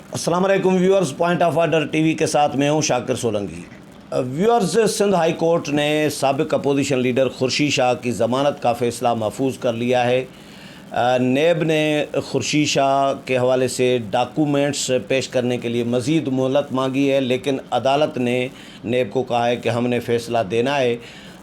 अस्सलाम वालेकुम viewers, point of order TV के साथ मैं हूं Shakir Solanki. Viewers, Sindh high court ने साबिक अपोजिशन लीडर खुर्शीद शाह की ज़मानत का फ़ैसला महफूज कर लिया है। नेब ने खुर्शीद शाह के हवाले से डॉक्यूमेंट्स पेश करने के लिए मज़ीद मोहलत मांगी है, लेकिन अदालत ने नेब को कहा है कि हमने फ़ैसला देना है।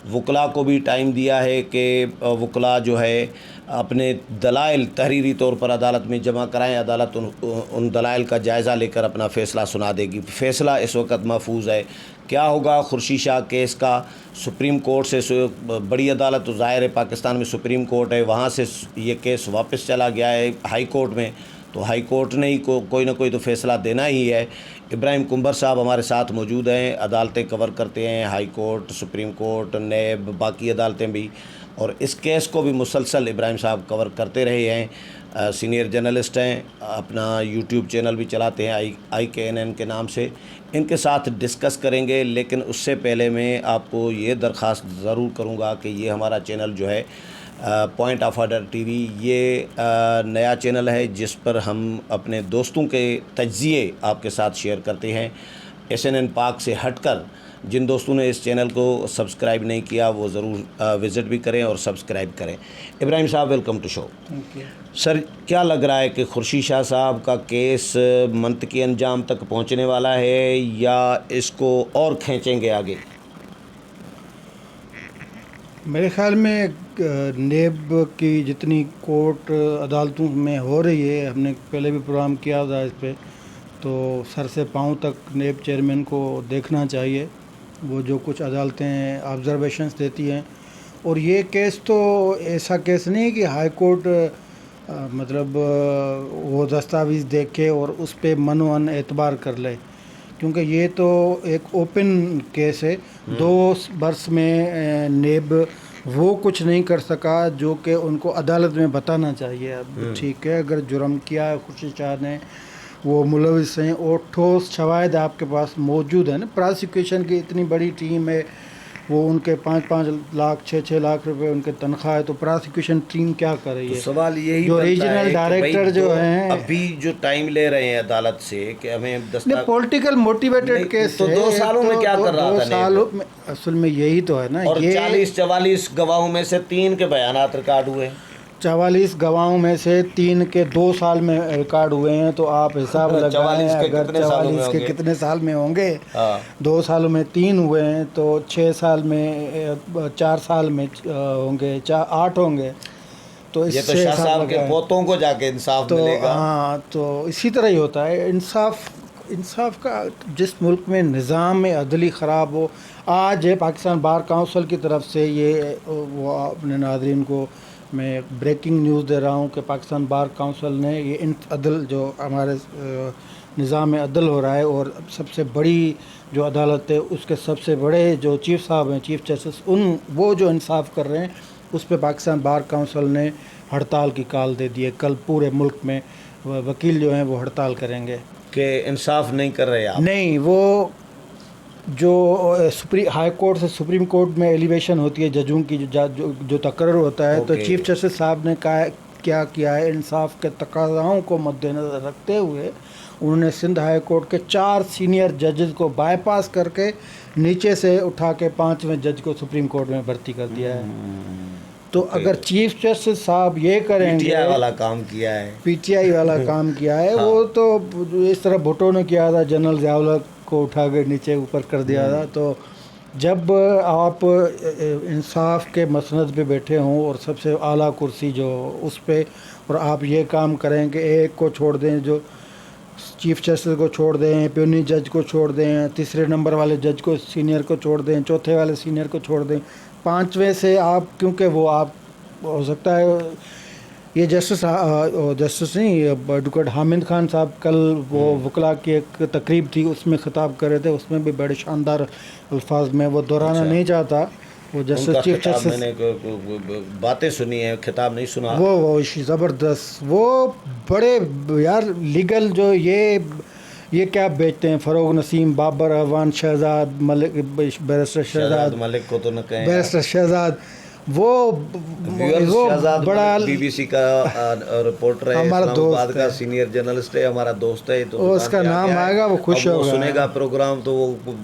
वकला को भी टाइम दिया है कि वकला जो है अपने दलाइल तहरीरी तौर पर अदालत में जमा कराएं। अदालत उन दलाइल का जायज़ा लेकर अपना फ़ैसला सुना देगी। फ़ैसला इस वक्त महफूज है। क्या होगा खुर्शीद शाह केस का? सुप्रीम कोर्ट से बड़ी अदालत तो ज़ाहिर है पाकिस्तान में सुप्रीम कोर्ट है, वहाँ से ये केस वापस चला गया है हाई कोर्ट में, तो हाई कोर्ट ने ही कोई ना कोई तो फ़ैसला देना ही है। इब्राहिम कुंबर साहब हमारे साथ मौजूद हैं, अदालतें कवर करते हैं, हाई कोर्ट, सुप्रीम कोर्ट, नेब, बाकी अदालतें भी, और इस केस को भी मुसलसल इब्राहिम साहब कवर करते रहे हैं। सीनियर जर्नलिस्ट हैं, अपना यूट्यूब चैनल भी चलाते हैं IKNN के नाम से। इनके साथ डिस्कस करेंगे, लेकिन उससे पहले मैं आपको ये दरख्वास्त ज़रूर करूँगा कि ये हमारा चैनल जो है पॉइंट ऑफ ऑर्डर टीवी, ये नया चैनल है जिस पर हम अपने दोस्तों के तज्ज़िये आपके साथ शेयर करते हैं। SNN पाक से हटकर जिन दोस्तों ने इस चैनल को सब्सक्राइब नहीं किया वो ज़रूर विज़िट भी करें और सब्सक्राइब करें। इब्राहिम साहब, वेलकम टू शो। सर, क्या लग रहा है कि खुर्शीद शाह साहब का केस मंतकी अंजाम तक पहुंचने वाला है या इसको और खींचेंगे आगे? मेरे ख़्याल में नेब की जितनी कोर्ट अदालतों में हो रही है, हमने पहले भी प्रोग्राम किया था इस पर, तो सर से पाँव तक नेब चेयरमैन को देखना चाहिए। वो जो कुछ अदालतें ऑब्जर्वेशंस देती हैं, और ये केस तो ऐसा केस नहीं है कि हाई कोर्ट मतलब वो दस्तावेज़ देखे और उस पर मनोअन एतबार कर ले, क्योंकि ये तो एक ओपन केस है। 2 वर्ष में नेब वो कुछ नहीं कर सका जो कि उनको अदालत में बताना चाहिए। अब ठीक है, अगर जुर्म किया है खुर्शीद शाह ने, वो मुलविस हैं और ठोस शवाहिद आपके पास मौजूद है ना, प्रोसिक्यूशन की इतनी बड़ी टीम है, वो उनके 5-5 लाख 6-6 लाख रुपए उनके तनख्वाह है, तो प्रोसिक्यूशन टीम क्या कर रही है? तो सवाल यही जो रीजनल डायरेक्टर जो हैं अभी जो टाइम ले रहे हैं अदालत से कि हमें पॉलिटिकल मोटिवेटेड केस तो 2 सालों में क्या कर रहा था? 2 सालों में असल में यही तो है ना। और 40-44 गवाहों में से 3 के बयानात रिकॉर्ड हुए। 44 गवाहों में से 3 के 2 साल में रिकॉर्ड हुए हैं, तो आप हिसाब लगाएं अगर 44 के कितने साल में होंगे। 2 सालों में 3 हुए हैं तो 6 साल में 4 साल में होंगे 8 होंगे, तो ये तो शाह साहब के पोतों को जाके इंसाफ मिलेगा। हाँ, तो इसी तरह ही होता है इंसाफ का। जिस मुल्क में निज़ाम अदली ख़राब हो, आज है पाकिस्तान बार काउंसिल की तरफ से ये, वो अपने नाज़रीन को मैं ब्रेकिंग न्यूज़ दे रहा हूँ कि पाकिस्तान बार काउंसिल ने ये अदल जो हमारे निज़ाम अदल हो रहा है, और सबसे बड़ी जो अदालत है उसके सबसे बड़े जो चीफ़ साहब हैं, चीफ़ जस्टिस, वो जो इंसाफ कर रहे हैं उस पर पाकिस्तान बार काउंसिल ने हड़ताल की कॉल दे दी है। कल पूरे मुल्क में वकील जो हैं वो हड़ताल करेंगे कि इंसाफ नहीं कर रहे आप। नहीं, वो जो हाई कोर्ट से सुप्रीम कोर्ट में एलिवेशन होती है जजों की, जो तकर्र होता है, तो चीफ जस्टिस साहब ने क्या किया है, इंसाफ के तकाज़ाओं को मद्देनज़र रखते हुए उन्होंने सिंध हाई कोर्ट के 4 सीनियर जजेस को बाईपास करके नीचे से उठा के 5वें जज को सुप्रीम कोर्ट में भर्ती कर दिया है। तो अगर चीफ जस्टिस साहब ये करेंगे, PTI वाला काम किया है, PTI वाला काम किया है। वो तो इस तरह भुट्टो ने किया था, जनरल ज़ियाउल को उठा के नीचे ऊपर कर दिया था। तो जब आप इंसाफ के मसनद पे बैठे हों और सबसे आला कुर्सी जो उस पे, और आप ये काम करें कि एक को छोड़ दें, जो चीफ जस्टिस को छोड़ दें, प्यूनी जज को छोड़ दें, तीसरे नंबर वाले जज को सीनियर को छोड़ दें, चौथे वाले सीनियर को छोड़ दें, 5वें से आप, क्योंकि वो आप हो सकता है ये जस्टिस नहीं, एडवोकेट हामिद खान साहब कल वो वकला की एक तकरीब थी उसमें ख़िताब कर रहे थे, उसमें भी बड़े शानदार अल्फाज में वो दोहराना नहीं चाहता। वो जस्टिस चीफ जस्टिस, मैंने बातें सुनी है, खिताब नहीं सुना। वो ज़बरदस्त, वो बड़े यार लीगल जो ये क्या बेचते हैं, फ़रोग नसीम, बाबर अवान, शहजाद मलिक, बैरिस्टर शहजाद मलिक को तो न कहें, बैरिस्टर शहजाद, वो व्यूअर्स, शहजाद बड़ा बीबीसी का रिपोर्टर है, हमारा इस्लामाबाद दोस्त का है। सीनियर जर्नलिस्ट है, हमारा दोस्त है। तो वो दुकान उसका पे नाम आके आए। आएगा, वो खुश अब वो होगा। सुनेगा प्रोग्राम तो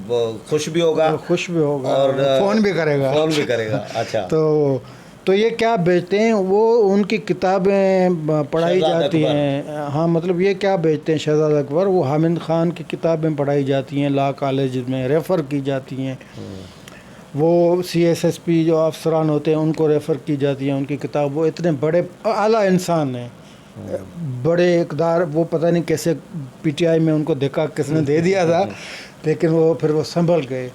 वो खुश भी होगा वो खुश भी होगा और फ़ोन भी करेगा। फ़ोन भी करेगा। अच्छा। तो ये क्या बेचते हैं, वो उनकी किताबें पढ़ाई शहजाद जाती अकबर। हैं। हाँ, मतलब ये क्या बेचते हैं, शहजाद अकबर, वो हामिद ख़ान की किताबें पढ़ाई जाती हैं, लॉ कॉलेज में रेफ़र की जाती हैं। वो CSSP जो अफसरान होते हैं उनको रेफ़र की जाती हैं उनकी किताब। वो इतने बड़े आला इंसान हैं, बड़े इक़दार। वो पता नहीं कैसे PTI में उनको देखा किसने दे दिया था, लेकिन वो फिर वो संभल गए।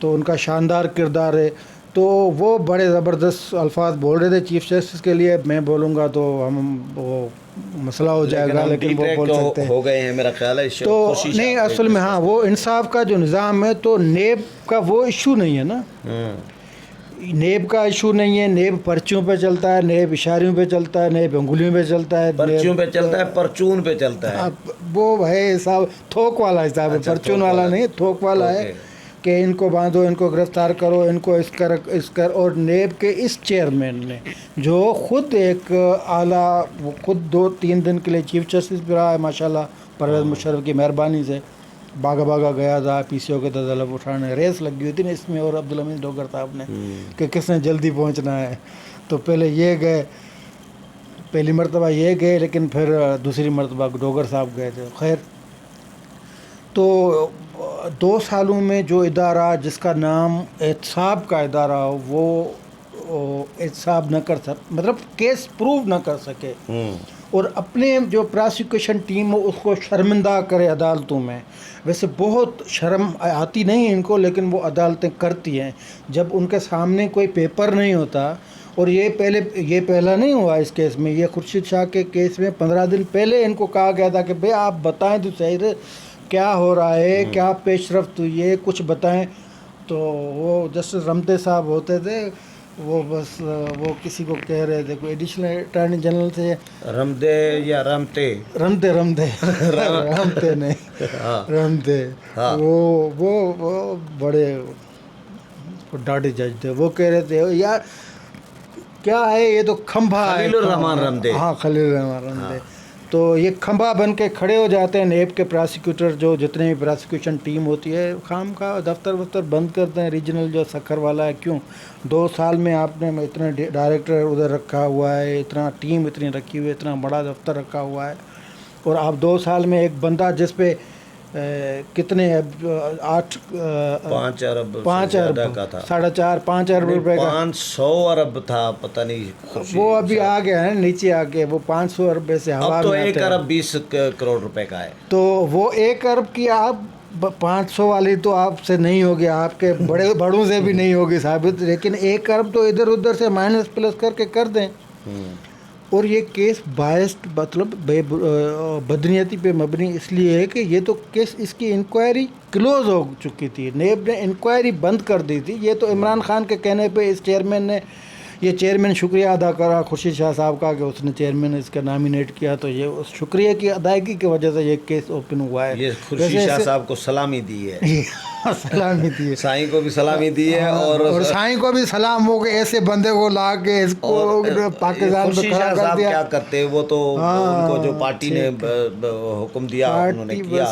तो उनका शानदार किरदार है। तो वो बड़े ज़बरदस्त अल्फाज बोल रहे थे चीफ जस्टिस के लिए। मैं बोलूँगा तो हम वो मसला हो जाएगा, हम लेकिन वो detract बोल सकते हैं। हो गए हैं मेरा ख्याल है। तो खुशी नहीं, शाह असल में हाँ, वो इंसाफ का जो निज़ाम है, तो नेब का वो इशू नहीं है ना। नेब का इशू नहीं है। नेब पर्चियों पे चलता है, नेब इशारियों पे चलता है, नेब अंगुलियों पे चलता है, पर्चियों पे चलता है, परचून पे चलता है। वो है हिसाब, थोक वाला हिसाब है। अच्छा, परचून थोक वाला वाला। नहीं, थोक वाला है ओके। कि इनको बांधो, इनको गिरफ्तार करो, इनको इस कर। और नेब के इस चेयरमैन ने, जो खुद एक आला, वो खुद 2-3 दिन के लिए चीफ जस्टिस भी रहा है माशाल्लाह, परवेज़ मुशर्रफ की मेहरबानी से। भागा भागा गया था PCO के दलदल उठाने। रेस लगी हुई थी ना इसमें और अब्दुल हमीद डोगर साहब ने कि किसने जल्दी पहुंचना है। तो पहले ये गए, पहली मरतबा ये गए, लेकिन फिर दूसरी मरतबा डोगर साहब गए थे। खैर, तो 2 सालों में जो इदारा जिसका नाम एहतसाब का इदारा हो, वो एहतसाब न कर मतलब केस प्रूव न कर सके, और अपने जो प्रोसिक्यूशन टीम हो उसको शर्मिंदा करे अदालतों में। वैसे बहुत शर्म आती नहीं इनको, लेकिन वो अदालतें करती हैं जब उनके सामने कोई पेपर नहीं होता। और ये पहला नहीं हुआ इस केस में। ये खुर्शीद शाह के केस में 15 दिन पहले इनको कहा गया था कि भाई आप बताएं तो सही रे, क्या हो रहा है, क्या पेशरफ्त हुई है, कुछ बताएं। तो वो जस्टिस रमते साहब होते थे, वो बस वो किसी को कह रहे थे, कोई एडिशनल अटॉर्नी जनरल से, रमदे या रमते रमते रमते नहीं, हाँ। रमते। हाँ। वो बड़े डाटे जज थे। वो कह रहे थे यार क्या है, ये तो खंभा है। खलीलुर रहमान रमदे। हाँ, खलीलुर रहमान रमदे। तो ये खंभा बन के खड़े हो जाते हैं। नेब के प्रोसिक्यूटर, जो जितने भी प्रोसिक्यूशन टीम होती है, खाम का दफ्तर बंद करते हैं। रीजनल जो सखर वाला है, क्यों 2 साल में आपने इतने डायरेक्टर उधर रखा हुआ है, इतना टीम इतनी रखी हुई है, इतना बड़ा दफ्तर रखा हुआ है, और आप 2 साल में एक बंदा जिस पे कितने 5 अरब 5 अरब का था, 4.5-5 अरब रुपए का, 500 अरब था, पता नहीं। वो अभी आ गया है नीचे आके। वो 500 अरब से हवा अब तो में 1 आता है। अरब 20 करोड़ रुपए का है। तो वो 1 अरब की आप 500 वाली तो आपसे नहीं होगी, आपके बड़ों से भी नहीं होगी साबित, लेकिन 1 अरब तो इधर उधर से माइनस प्लस करके कर दें। और ये केस बायस्ड, मतलब बदनीयती पे मबनी इसलिए है कि ये तो केस, इसकी इंक्वायरी क्लोज हो चुकी थी। नेब ने इंक्वायरी बंद कर दी थी। ये तो इमरान खान के कहने पे इस चेयरमैन ने, ये चेयरमैन शुक्रिया अदा करा खुर्शीद शाह साहब का कि उसने चेयरमैन इसका नॉमिनेट किया। तो ये उस शुक्रिया की अदायगी की वजह से ये केस ओपन हुआ है। ये खुर्शीद शाह साहब को सलामी दी है। सलामी दी है, साईं को भी सलामी दी है, और साईं को भी सलाम हो के ऐसे बंदे को ला के इसको पाकिस्तान में खड़ा कर दिया। क्या करते हैं वो तो, उनको जो पार्टी ने हुक्म दिया उन्होंने किया।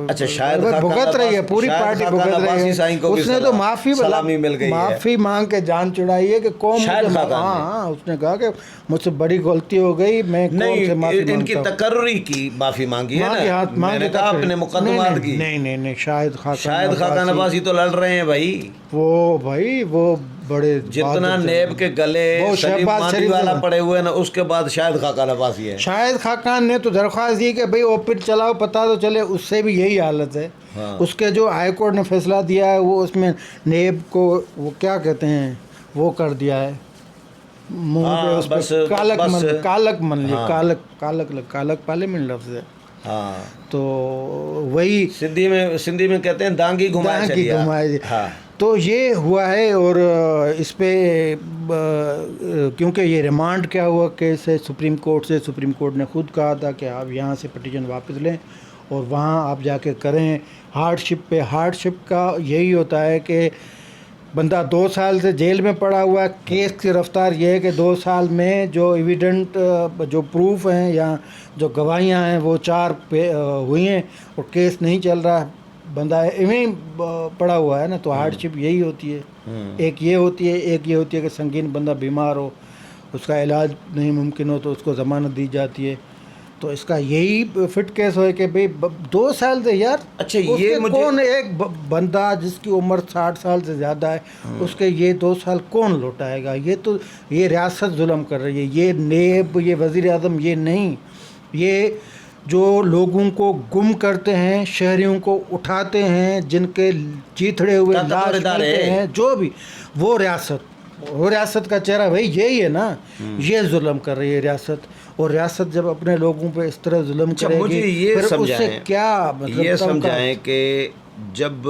अच्छा, शायद भुगत रही है, पूरी पार्टी भुगत रही है। उसने तो सलामी मिल गई, माफी मांग के जान छुड़ाई है कि कौम, हाँ, उसने कहा कि मुझसे बड़ी गलती हो गई, मैं कौम से माफी मांगता हूं। इनकी तकर्री की माफी मांगी है ना, मैंने कहा अपने मुकदमात की। नहीं, शाहिद खाकान अब्बासी तो लड़ रहे हैं भाई। वो बड़े जितना नेब के गले सलीम मादी वाला पड़े हुए ना, उसके बाद शाहिद खाकान अब्बासी है। शाहिद खाकान ने तो दरख्वास्त दी कि भाई ओपिट चलाओ, पता तो चले। उससे भी यही हालत है। हाँ। उसके जो हाई कोर्ट ने फैसला दिया है, वो उसमें नेब को वो क्या कहते हैं, वो कर दिया है मुंह पे, उस पर कालक पार्लियामेंट लफ्ज़ है। हाँ, तो वही सिंधी में कहते हैं दांगी घुमाए। हाँ। तो ये हुआ है। और इस पे क्योंकि ये रिमांड क्या हुआ केस है सुप्रीम कोर्ट ने खुद कहा था कि आप यहाँ से पिटीशन वापस लें और वहाँ आप जाके करें हार्डशिप पे। हार्डशिप का यही होता है कि बंदा 2 साल से जेल में पड़ा हुआ है। केस की रफ्तार ये है कि 2 साल में जो एविडेंट जो प्रूफ हैं या जो गवाहियाँ हैं वो 4 पे हुई हैं और केस नहीं चल रहा है, बंदा इवें पड़ा हुआ है ना। तो हार्डशिप यही होती है। एक ये होती है, एक ये होती है कि संगीन बंदा बीमार हो, उसका इलाज नहीं मुमकिन हो तो उसको ज़मानत दी जाती है। तो इसका यही फिट केस हो कि भाई 2 साल से यार, अच्छा, ये उसके मुझे कौन एक बंदा जिसकी उम्र 60 साल से ज़्यादा है उसके ये 2 साल कौन लौटाएगा? ये तो ये रियासत जुल्म कर रही है, ये नेब, ये वज़ीर आज़म, ये नहीं, ये जो लोगों को गुम करते हैं, शहरियों को उठाते हैं, जिनके चीथड़े हुए लाश मिलते हैं, जो भी वो रियासत का चेहरा भाई यही है ना। ये जुल्म कर रही है रियासत, और रियासत जब अपने लोगों पे इस तरह जुल्म करेगी, मुझे ये फिर उससे समझाएं, क्या मतलब ये समझाएं कि जब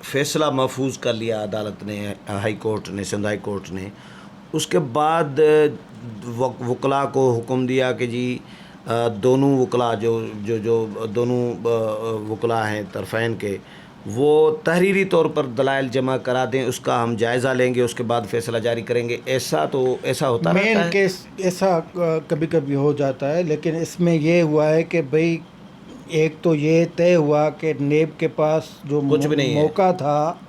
फैसला महफूज कर लिया अदालत ने, हाई कोर्ट ने, सिंध हाई कोर्ट ने, उसके बाद वकला को हुक्म दिया कि जी दोनों वकला जो दोनों वकला हैं तरफ़ैन के, वो तहरीरी तौर पर दलाइल जमा करा दें, उसका हम जायज़ा लेंगे, उसके बाद फैसला जारी करेंगे। ऐसा होता रहता है। मेन केस ऐसा कभी कभी हो जाता है, लेकिन इसमें ये हुआ है कि भाई एक तो ये तय हुआ कि नेब के पास जो कुछ भी नहीं मौका था,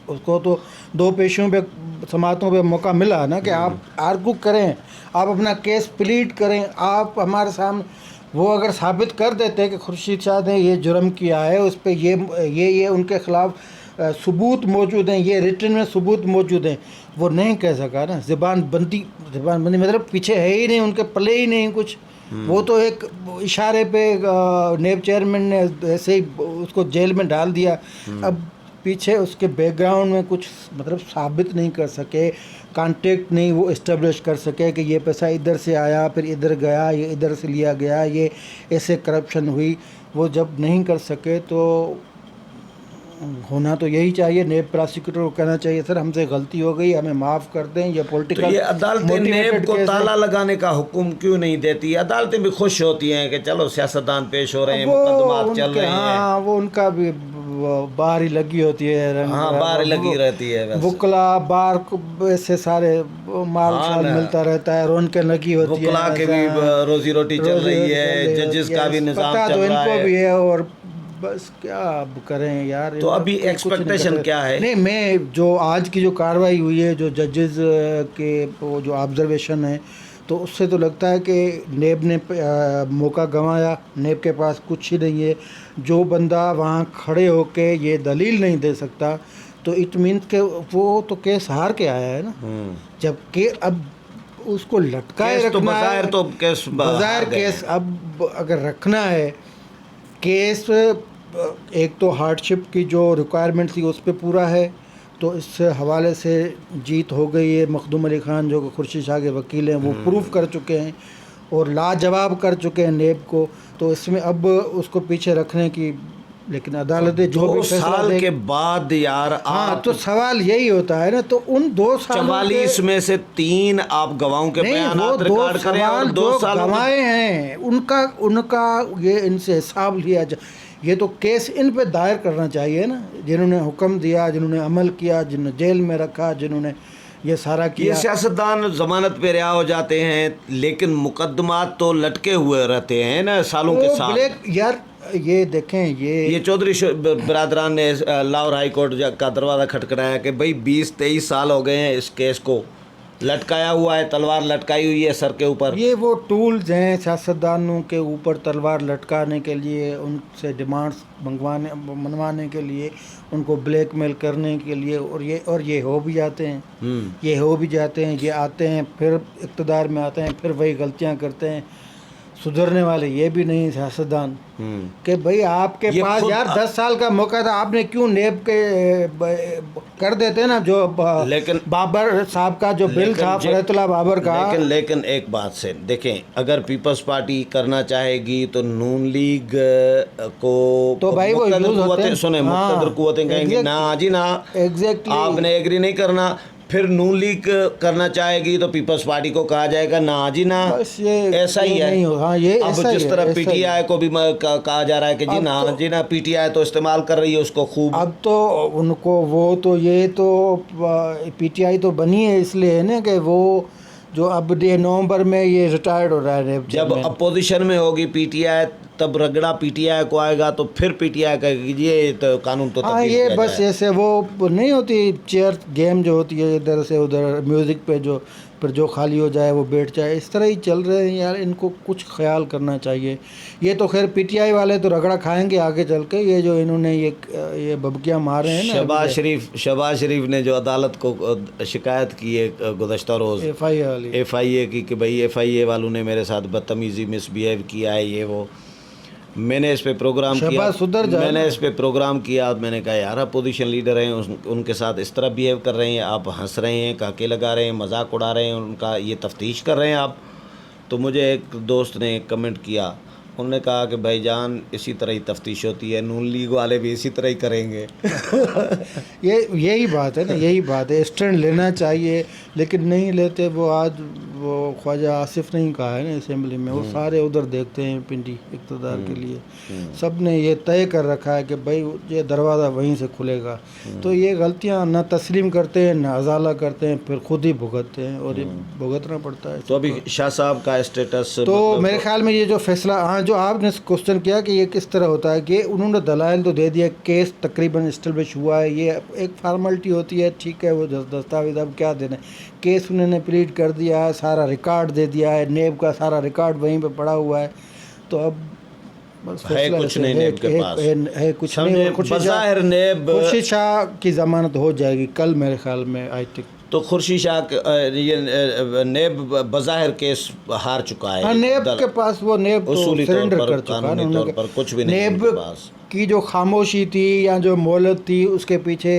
उसको तो 2 पेशियों पे, समातों पे मौका मिला ना कि आप आर्गू करें, आप अपना केस प्लीड करें, आप हमारे सामने। वो अगर साबित कर देते कि खुर्शीद शाह ने ये जुर्म किया है, उस पर ये उनके ख़िलाफ़ सबूत मौजूद हैं, ये रिटन में सबूत मौजूद हैं, वो नहीं कह सका ना। ज़बान बंदी मतलब पीछे है ही नहीं, उनके पले ही नहीं कुछ। वो तो एक इशारे पे नेब चेयरमैन ने ऐसे ही उसको जेल में डाल दिया। अब पीछे उसके बैकग्राउंड में कुछ मतलब साबित नहीं कर सके, कांटेक्ट नहीं वो इस्टेब्लिश कर सके कि ये पैसा इधर से आया, फिर इधर गया, ये इधर से लिया गया, ये ऐसे करप्शन हुई। वो जब नहीं कर सके तो होना तो यही चाहिए, नेब प्रोसिक्यूटर को कहना चाहिए सर हमसे गलती हो गई, हमें माफ़ कर दें। ये पॉलिटिकल तो ये अदालतें नेब को ताला लगाने का हुक्म क्यों नहीं देती? अदालतें भी खुश होती हैं कि चलो सियासतदान पेश हो रहे हैं, मुकदमात चल रहे हैं। हाँ, वो उनका भी बाहर ही लगी होती है, हाँ, बाहर लगी रहती है। वकला बार को ऐसे सारे माल शाल मिलता रहता है, रौनकें लगी होती है, वकला के भी रोजी रोटी चल रही है, जजेस का भी निजाम चल रहा है, इनको भी है। और बस क्या अब करें यार। तो अभी एक्सपेक्टेशन क्या है? नहीं, मैं जो आज की जो कार्रवाई हुई है, जो जजेस के वो जो ऑब्जर्वेशन है, तो उससे तो लगता है कि नेब ने मौका गंवाया, नेब के पास कुछ ही नहीं है। जो बंदा वहाँ खड़े होके ये दलील नहीं दे सकता, तो इट मीन्स के वो तो केस हार के आया है ना। जबकि अब उसको लटकाए रखना, तो बज़ाहिर तो केस बज़ाहिर केस अब अगर रखना है केस, एक तो हार्डशिप की जो रिक्वायरमेंट थी उस पर पूरा है, तो इस हवाले से जीत हो गई है। मखदूम अली ख़ान जो खुर्शीद शाह के वकील हैं वो प्रूफ कर चुके हैं और लाजवाब कर चुके हैं नेब को, तो इसमें अब उसको पीछे रखने की, लेकिन अदालतें जो भी 2 साल के बाद यार, हाँ, तो सवाल यही होता है ना। तो उन 2 साल 44 में से 3 आप गवाहों के बयानात रिकॉर्ड करें और 2 साल गवाए हैं उनका ये इनसे हिसाब लिया जाए। ये तो केस इन पे दायर करना चाहिए ना, जिन्होंने हुक्म दिया, जिन्होंने अमल किया, जिन्होंने जेल में रखा, जिन्होंने ये सारा किया। ये सियासतदान जमानत पे रिहा हो जाते हैं, लेकिन मुकदमात तो लटके हुए रहते हैं ना सालों के साल। यार ये देखें, ये चौधरी बिरादरान ने लाहौर हाई कोर्ट का दरवाज़ा खटखटाया कि भाई 20-23 साल हो गए हैं इस केस को लटकाया हुआ है, तलवार लटकाई हुई है सर के ऊपर। ये वो टूल्स हैं सियासतदानों के ऊपर तलवार लटकाने के लिए, उनसे डिमांड्स मनवाने के लिए, उनको ब्लैकमेल करने के लिए, और ये हो भी जाते हैं। ये हो भी जाते हैं, ये आते हैं, फिर इक़्तिदार में आते हैं, फिर वही गलतियां करते हैं। सुधरने वाले ये भी नहीं सियासतदान कि भाई आपके पास यार 10 साल का मौका था, आपने क्यों नेब के कर देते ना, जो लेकिन बाबर साहब का जो बिल था, फरीदुल्लाह बाबर का। लेकिन एक बात से देखें, अगर पीपल्स पार्टी करना चाहेगी तो नून लीग को तो भाई वो यूज होते हैं, सुने मुक़्तदर कुव्वतें कहेंगी ना जी ना, एग्जैक्टली आपने एग्री नहीं करना, फिर नून लीग करना चाहेगी तो पीपल्स पार्टी को कहा जाएगा ना जी ना, बस ये ऐसा ही है। नहीं हो, हाँ ये अब ऐसा ही जिस है, तरह ऐसा ही पीटीआई को भी कहा जा रहा है कि जी ना जी ना, पीटीआई तो इस्तेमाल कर रही है उसको खूब। अब तो उनको वो तो ये तो पीटीआई तो बनी है इसलिए है ना कि वो जो अब नवंबर में ये रिटायर्ड हो रहा है जब अपोजिशन में होगी पीटीआई तब रगड़ा पीटीआई को आएगा तो फिर पीटीआई कहेगी जी ये तो कानून तो हाँ तब्दील ये किया बस जाए। ऐसे वो नहीं होती चेयर गेम जो होती है इधर से उधर म्यूज़िक पे जो फिर जो खाली हो जाए वो बैठ जाए, इस तरह ही चल रहे हैं यार। इनको कुछ ख्याल करना चाहिए। ये तो खैर पीटीआई वाले तो रगड़ा खाएंगे आगे चल के, ये जो इन्होंने ये बबकियाँ मारे हैं ना। शहबाज शरीफ ने जो अदालत को शिकायत की है गुज़श्ता रोज़ एफआईए की कि भाई एफआईए वालों ने मेरे साथ बदतमीज़ी मिसबिहेव किया है, ये वो। मैंने इस पे प्रोग्राम किया, मैंने इस पे प्रोग्राम किया। मैंने कहा यार अपोजिशन लीडर हैं, उनके साथ इस तरह बिहेव कर रहे हैं, आप हंस रहे हैं, काके लगा रहे हैं, मजाक उड़ा रहे हैं, उनका ये तफ्तीश कर रहे हैं आप। तो मुझे एक दोस्त ने कमेंट किया, उन्होंने कहा कि भाईजान इसी तरह ही तफ्तीश होती है, नून लीग वाले भी इसी तरह ही करेंगे। यही बात है ना, यही बात है। स्टैंड लेना चाहिए लेकिन नहीं लेते। वो आज वो ख्वाजा आसिफ ने कहा है ना असेंबली में, वो सारे उधर देखते हैं पिंडी इक़्तिदार के लिए। सब ने ये तय कर रखा है कि भाई ये दरवाज़ा वहीं से खुलेगा। तो ये गलतियां ना तस्लीम करते हैं ना अजाला करते हैं, फिर खुद ही भुगतते हैं और ये भुगतना पड़ता है। तो अभी शाह साहब का स्टेटस तो मेरे ख्याल में ये जो फैसला, हाँ जो आपने क्वेश्चन किया कि ये किस तरह होता है, कि उन्होंने दलाइल तो दे दिया, केस तकरीबन इस्टेब्लिश हुआ है, ये एक फार्मेलिटी होती है, ठीक है। वो दस्तावेज अब क्या देने, केस उन्होंने प्लीड कर दिया है, सारा रिकॉर्ड दे दिया है, नेब का सारा रिकॉर्ड वहीं पे पड़ा हुआ है। तो अब बस है कुछ नहीं नेब के पास, है कुछ नहीं। बज़ाहिर नेब खुर्शीद शाह की ज़मानत हो जाएगी कल मेरे ख्याल में, आई थिंक। तो खुर्शीद शाह ये नेब बज़ाहिर केस हार चुका है। हाँ, नेब के पास वो नेब तो सरेंडर कर चुका है, कानूनी तौर पर कुछ भी नहीं नेब उनके पास। की जो खामोशी थी या जो मोहलत थी उसके पीछे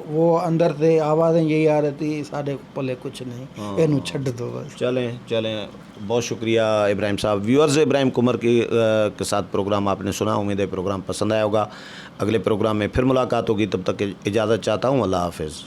वो अंदर से आवाज़ें यही आ रही थी, साढ़े पले कुछ नहीं, इनू छड़ दो बस। चलें बहुत शुक्रिया इब्राहिम साहब। व्यूअर्स, इब्राहिम कुमर के साथ प्रोग्राम आपने सुना, उम्मीद है प्रोग्राम पसंद आया होगा। अगले प्रोग्राम में फिर मुलाकात होगी, तब तक इजाज़त चाहता हूँ। अल्लाह हाफ़िज़।